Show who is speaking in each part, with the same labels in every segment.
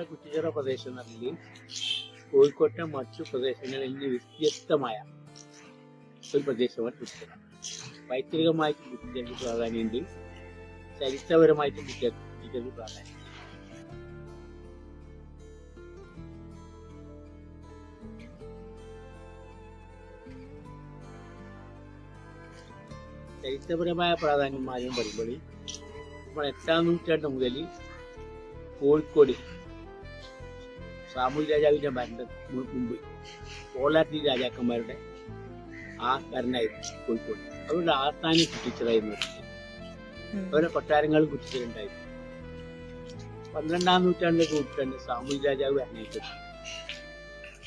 Speaker 1: നമ്മുടെ കുറ്റിച്ചിറ പ്രദേശം എന്ന് പറഞ്ഞാൽ കോഴിക്കോട്ടെ മറ്റു പ്രദേശങ്ങളിൽ നിന്ന് വ്യത്യസ്തമായ ഒരു പ്രദേശമാണ് കുറ്റിച്ചിറ. പൈതൃകമായിട്ടും കുറ്റിച്ചിറയ്ക്ക് പ്രാധാന്യമുണ്ട്, ചരിത്രപരമായിട്ടും കുറ്റിച്ചിറയ്ക്ക് പ്രാധാന്യം. ചരിത്രപരമായ പ്രാധാന്യം ആദ്യം പറയുമ്പോൾ നമ്മൾ 8-ാം നൂറ്റാണ്ട് മുതൽ കോഴിക്കോട് സാമൂഹ്യ രാജാവിന്റെ മരണത്തിന് മുമ്പ് കോളാട്ടി രാജാക്കന്മാരുടെ ആ ഭരണമായിരുന്നു കോഴിക്കോട്. അവരുടെ ആസ്ഥാനം കുറ്റിച്ചിറയെന്ന് പറഞ്ഞത് അവരുടെ കൊട്ടാരങ്ങളും കുറ്റിച്ചിറുണ്ടായിരുന്നു. 12-ാം നൂറ്റാണ്ടിലേക്ക് കൂട്ടിട്ടുണ്ട് സാമൂഹ്യ രാജാവ് ഭരണയിട്ടത്.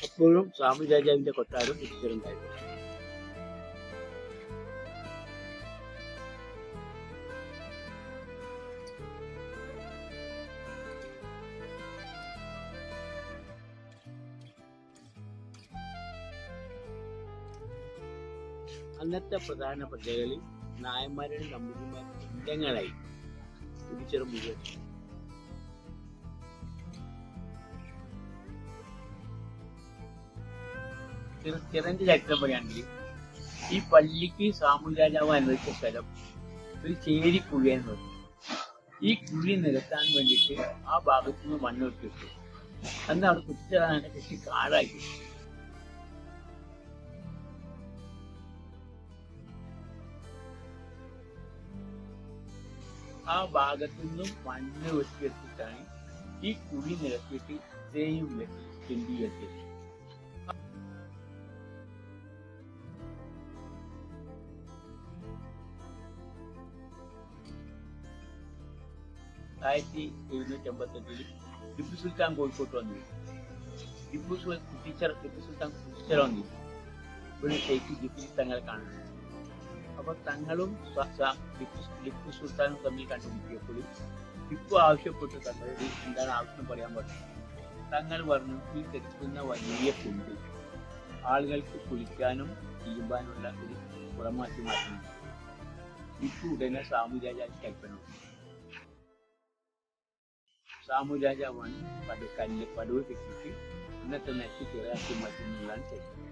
Speaker 1: അപ്പോഴും സാമൂഹ്യ രാജാവിന്റെ കൊട്ടാരം കുറ്റിച്ചിറുണ്ടായിരുന്നു. അന്നത്തെ പ്രധാന പ്രജകളിൽ നായന്മാരുടെ നമ്പൂതിരിമാരുടെ ഇല്ലങ്ങളായി കുറ്റിച്ചിറ മുഴുവൻ. ചിറന്റെ ചരിത്രം പറയുകയാണെങ്കിൽ ഈ പള്ളിക്ക് സാമൂഹ്യ രാജാവ് അനുവദിച്ച സ്ഥലം ഒരു ചേരി കുഴിയെന്ന് പറഞ്ഞു. ഈ കുഴി നികത്താൻ വേണ്ടിയിട്ട് ആ ഭാഗത്തു നിന്ന് മണ്ണ് വെട്ടിട്ടു. അന്ന് അവിടെ കുറ്റിച്ചിറ കൃഷി കാടായി. ആ ഭാഗത്തു നിന്നും മണ്ണ് വെട്ടിയെടുത്തിട്ടാണ് ഈ കുഴി നിരത്തിയിട്ട് ഇത്രയും കേന്ദ്രീകരിച്ചത്. 1758 ടിപ്പു സുൽത്താൻ കോഴിക്കോട്ട് വന്നു. ടിപ്പു സുൽത്താൻ കുറ്റിച്ചിറ വന്നു. ഇവിടെ ഷെയ്ഖ് ജിഫ്രി തങ്ങളെ കാണുന്നു. അപ്പൊ തങ്ങളും ടിപ്പു സുൽത്താനും തമ്മിൽ കണ്ടുമുട്ടിയപ്പോൾ ടിപ്പു ആവശ്യപ്പെട്ടു തങ്ങളോട് എന്താണ് ആവശ്യം പറയാൻ പറഞ്ഞു. തങ്ങൾ പറഞ്ഞു, ഈ കിടക്കുന്ന വലിയ കുണ്ട് ആളുകൾക്ക് കുളിക്കാനും തിരുമ്പാനുള്ള ഒരു പുറമാറ്റി മാറ്റണം. ടിപ്പു ഉടനെ സാമൂഹ്യ രാജാവ് കൽപ്പന. സാമൂഹ്യ രാജാവാണ് പടവ് കെട്ടിയിട്ട് ഇന്നത്തെ നെറ്റ് ചിറയാക്കി മാറ്റുന്നതാണ് ചെയ്യുന്നത്.